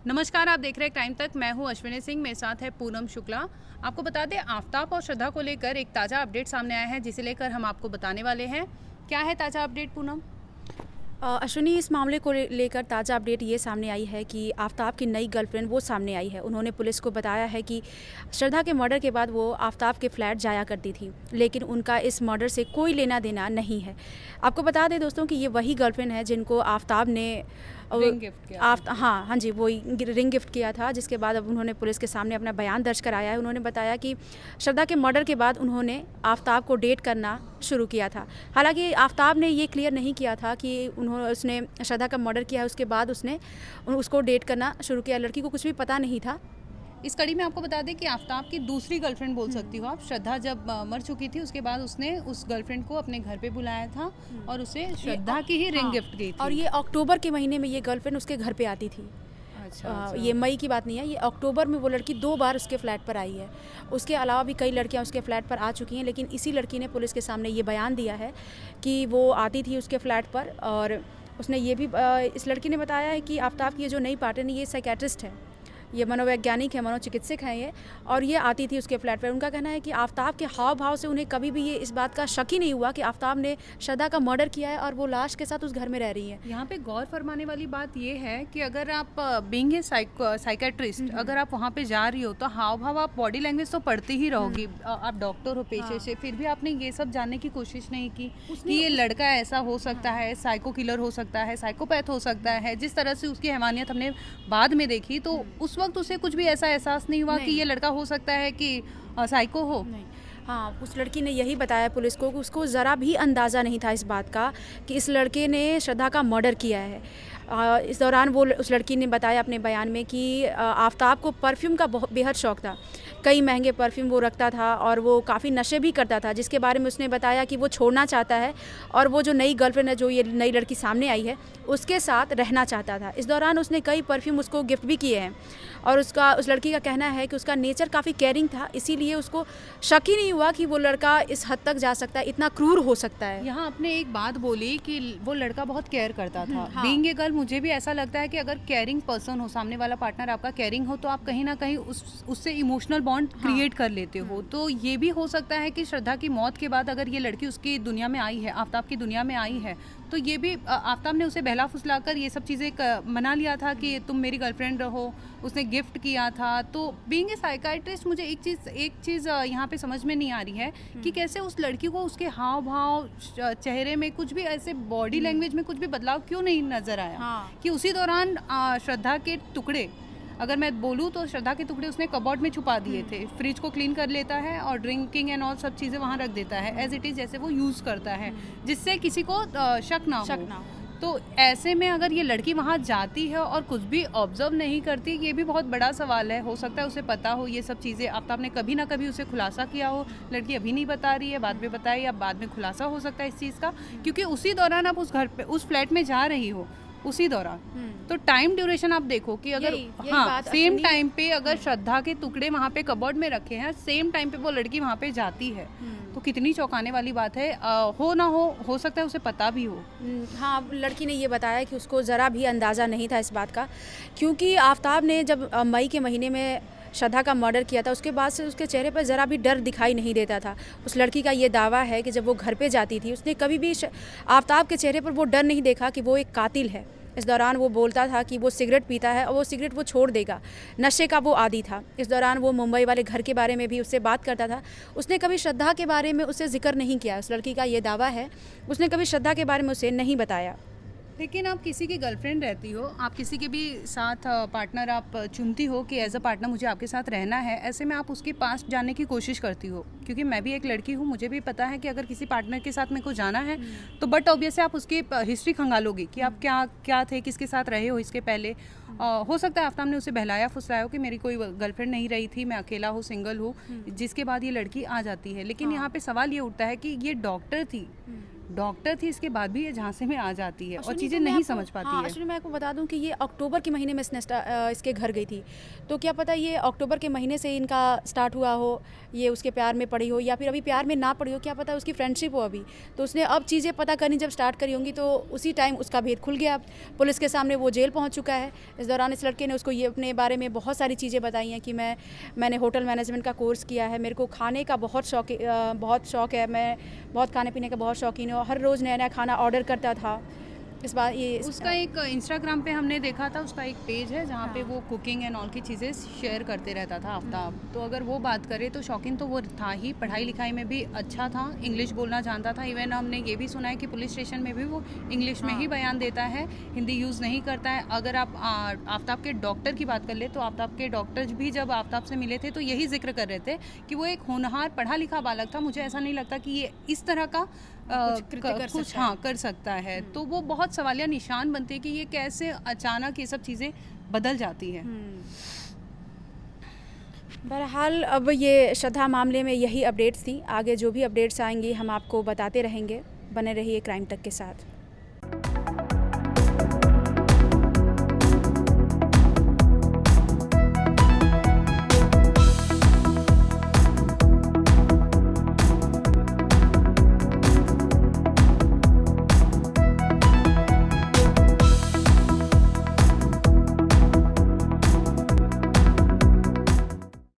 नमस्कार, आप देख रहे हैं टाइम तक। मैं हूं अश्विनी सिंह, मेरे साथ है पूनम शुक्ला। आपको बता दें, आफ्ताब और श्रद्धा को लेकर एक ताज़ा अपडेट सामने आया है, जिसे लेकर हम आपको बताने वाले हैं। क्या है ताज़ा अपडेट पूनम? अश्विनी, इस मामले को लेकर ताज़ा अपडेट ये सामने आई है कि आफ्ताब की नई गर्लफ्रेंड वो सामने आई है। उन्होंने पुलिस को बताया है कि श्रद्धा के मर्डर के बाद वो आफ्ताब के फ्लैट जाया करती थी, लेकिन उनका इस मर्डर से कोई लेना देना नहीं है। आपको बता दें दोस्तों कि ये वही गर्लफ्रेंड है जिनको आफ्ताब ने रिंग गिफ्ट किया था। हाँ जी, वही रिंग गिफ्ट किया था, जिसके बाद अब उन्होंने पुलिस के सामने अपना बयान दर्ज कराया है। उन्होंने बताया कि श्रद्धा के मर्डर के बाद उन्होंने आफ्ताब को डेट करना शुरू किया था। हालांकि आफ्ताब ने ये क्लियर नहीं किया था कि उसने श्रद्धा का मर्डर किया है, उसके बाद उसने उसको डेट करना शुरू किया। लड़की को कुछ भी पता नहीं था। इस कड़ी में आपको बता दें कि आफ्ताब की दूसरी गर्लफ्रेंड बोल सकती हो आप। श्रद्धा जब मर चुकी थी, उसके बाद उसने उस गर्लफ्रेंड को अपने घर पे बुलाया था और उसे श्रद्धा की ही रिंग गिफ्ट की थी। और ये अक्टूबर के महीने में ये गर्लफ्रेंड उसके घर पे आती थी। अच्छा। ये मई की बात नहीं है, ये अक्टूबर में वो लड़की 2 बार उसके फ्लैट पर आई है। उसके अलावा भी कई लड़कियां उसके फ्लैट पर आ चुकी हैं, लेकिन इसी लड़की ने पुलिस के सामने ये बयान दिया है कि वो आती थी उसके फ्लैट पर। और उसने ये भी इस लड़की ने बताया है कि आफ्ताब की ये जो नई पार्टनर है, ये साइकेट्रिस्ट है, ये मनोवैज्ञानिक है, मनोचिकित्सक हैं ये। और ये आती थी उसके फ्लैट पर। उनका कहना है कि आफ्ताब के हाव भाव से उन्हें कभी भी ये इस बात का शक ही नहीं हुआ कि आफ्ताब ने श्रद्धा का मर्डर किया है और वो लाश के साथ उस घर में रह रही है। यहाँ पे गौर फरमाने वाली बात ये है कि अगर आप बीइंग ए साइकेट्रिस्ट अगर आप वहाँ पे जा रही हो तो हाव भाव, आप बॉडी लैंग्वेज तो पढ़ती ही रहोगी। आप डॉक्टर हो पेशे से, फिर भी आपने ये सब जानने की कोशिश नहीं की कि ये लड़का ऐसा हो सकता है, साइको किलर हो सकता है, साइकोपैथ हो सकता है। जिस तरह से उसकी हैवानियत हमने बाद में देखी, तो उस वक्त उसे कुछ भी ऐसा एहसास नहीं हुआ कि ये लड़का हो सकता है कि साइको हो। नहीं। हाँ, उस लड़की ने यही बताया पुलिस को कि उसको ज़रा भी अंदाज़ा नहीं था इस बात का कि इस लड़के ने श्रद्धा का मर्डर किया है। इस दौरान वो उस लड़की ने बताया अपने बयान में कि आफ्ताब को परफ्यूम का बहुत बेहद शौक़ था। कई महंगे परफ्यूम वो रखता था और वो काफ़ी नशे भी करता था, जिसके बारे में उसने बताया कि वो छोड़ना चाहता है और वो जो नई गर्लफ्रेंड है, जो ये नई लड़की सामने आई है, उसके साथ रहना चाहता था। इस दौरान उसने कई परफ्यूम उसको गिफ्ट भी किए हैं और उस लड़की का कहना है कि उसका नेचर काफ़ी केयरिंग था, इसीलिए उसको शक ही नहीं हुआ कि वो लड़का इस हद तक जा सकता है, इतना क्रूर हो सकता है। यहाँ आपने एक बात बोली कि वो लड़का बहुत केयर करता था। हाँ। बीइंग ए गर्ल, मुझे भी ऐसा लगता है कि अगर केयरिंग पर्सन हो, सामने वाला पार्टनर आपका केयरिंग हो, तो आप कहीं ना कहीं उससे इमोशनल बॉन्ड क्रिएट कर लेते हो। तो ये भी हो सकता है कि श्रद्धा की मौत के बाद अगर ये लड़की उसकी दुनिया में आई है, आफ्ताब की दुनिया में आई है, तो ये भी आफ्ताब ने उसे बहला फुसलाकर ये सब चीज़ें मना लिया था कि तुम मेरी गर्लफ्रेंड रहो, उसने गिफ्ट किया था। तो बीइंग ए साइकाइट्रिस्ट, मुझे एक चीज़ यहाँ पे समझ में नहीं आ रही है कि कैसे उस लड़की को उसके हाव भाव, चेहरे में कुछ भी ऐसे बॉडी लैंग्वेज में कुछ भी बदलाव क्यों नहीं नजर आया। हाँ। कि उसी दौरान श्रद्धा के टुकड़े, अगर मैं बोलूँ तो श्रद्धा के टुकड़े उसने कबर्ड में छुपा दिए थे। फ्रिज को क्लीन कर लेता है और ड्रिंकिंग एंड ऑल सब चीज़ें वहाँ रख देता है, एज इट इज़, जैसे वो यूज़ करता है, जिससे किसी को शक ना हो। तो ऐसे में अगर ये लड़की वहाँ जाती है और कुछ भी ऑब्जर्व नहीं करती, ये भी बहुत बड़ा सवाल है। हो सकता है उसे पता हो ये सब चीज़ें, आफ्ताब ने कभी ना कभी उसे खुलासा किया हो। लड़की अभी नहीं बता रही है, बाद में बताए या बाद में खुलासा हो सकता है इस चीज़ का, क्योंकि उसी दौरान आप उस घर पे, उस फ्लैट में जा रही हो, उसी दौरान। तो टाइम ड्यूरेशन आप देखो कि अगर हाँ, सेम टाइम पे अगर श्रद्धा के टुकड़े वहाँ पे कबर्ड में रखे हैं, सेम टाइम पे वो लड़की वहाँ पे जाती है, तो कितनी चौंकाने वाली बात है। हो ना हो सकता है उसे पता भी हो। हाँ, लड़की ने ये बताया कि उसको ज़रा भी अंदाज़ा नहीं था इस बात का, क्योंकि आफ्ताब ने जब मई के महीने में श्रद्धा का मर्डर किया था, उसके बाद से उसके चेहरे पर ज़रा भी डर दिखाई नहीं देता था। उस लड़की का ये दावा है कि जब वो घर पे जाती थी, उसने कभी भी आफ्ताब के चेहरे पर वो डर नहीं देखा कि वो एक कातिल है। इस दौरान वो बोलता था कि वो सिगरेट पीता है और वो सिगरेट वो छोड़ देगा, नशे का वो आदी था। इस दौरान वो मुंबई वाले घर के बारे में भी उससे बात करता था। उसने कभी श्रद्धा के बारे में उससे जिक्र नहीं किया। उस लड़की का ये दावा है, उसने कभी श्रद्धा के बारे में उसे नहीं बताया। लेकिन आप किसी की गर्लफ्रेंड रहती हो, आप किसी के भी साथ पार्टनर आप चुनती हो कि एज अ पार्टनर मुझे आपके साथ रहना है, ऐसे में आप उसके पास जाने की कोशिश करती हो। क्योंकि मैं भी एक लड़की हूँ, मुझे भी पता है कि अगर किसी पार्टनर के साथ मेरे को जाना है तो बट ऑब्वियसली आप उसकी हिस्ट्री खंगालोगी कि आप क्या थे, किसके साथ रहे हो इसके पहले। हो सकता है आफ्ताब ने उसे बहलाया फुसलाया हो कि मेरी कोई गर्लफ्रेंड नहीं रही थी, मैं अकेला हूँ, सिंगल हूँ, जिसके बाद ये लड़की आ जाती है। लेकिन यहाँ पे सवाल ये उठता है कि ये डॉक्टर थी, डॉक्टर थी, इसके बाद भी ये झांसे में आ जाती है और अश्विनी, चीज़ें तो मैं नहीं आपको- समझ पाती हाँ, है। अश्विनी, मैं आपको बता दूं कि ये अक्टूबर के महीने में इसके घर गई थी, तो क्या पता ये अक्टूबर के महीने से इनका स्टार्ट हुआ हो, ये उसके प्यार में पड़ी हो या फिर अभी प्यार में ना पड़ी हो, क्या पता उसकी फ्रेंडशिप हो अभी। तो उसने अब चीज़ें पता करनी जब स्टार्ट करी होंगी तो उसी टाइम उसका भेद खुल गया। पुलिस के सामने वो जेल पहुँच चुका है। इस दौरान इस लड़के ने उसको ये अपने बारे में बहुत सारी चीज़ें बताई हैं कि मैंने होटल मैनेजमेंट का कोर्स किया है, मेरे को खाने का बहुत शौक है, मैं बहुत खाने पीने का बहुत शौकीन हूँ, हर रोज़ नया नया खाना ऑर्डर करता था। इस बार ये उसका एक इंस्टाग्राम पे हमने देखा था, उसका एक पेज है जहाँ पे हाँ। वो कुकिंग एंड ऑल की चीज़ें शेयर करते रहता था आफ्ताब। तो अगर वो बात करें तो शौकीन तो वो था ही, पढ़ाई लिखाई में भी अच्छा था, इंग्लिश बोलना जानता था। इवन हमने ये भी सुना है कि पुलिस स्टेशन में भी वो इंग्लिश में ही बयान देता है, हिंदी यूज़ नहीं करता है। अगर आप आफ्ताब के डॉक्टर की बात कर ले तो आफ्ताब के डॉक्टर भी जब आफ्ताब से मिले थे तो यही जिक्र कर रहे थे कि वो एक होनहार पढ़ा लिखा बालक था। मुझे ऐसा नहीं लगता कि ये इस तरह का कुछ कर सकता है। तो वो बहुत सवालिया निशान बनते हैं कि ये कैसे अचानक ये सब चीज़ें बदल जाती है। बहरहाल अब ये श्रद्धा मामले में यही अपडेट्स थी। आगे जो भी अपडेट्स आएंगी हम आपको बताते रहेंगे। बने रहिए क्राइम तक के साथ।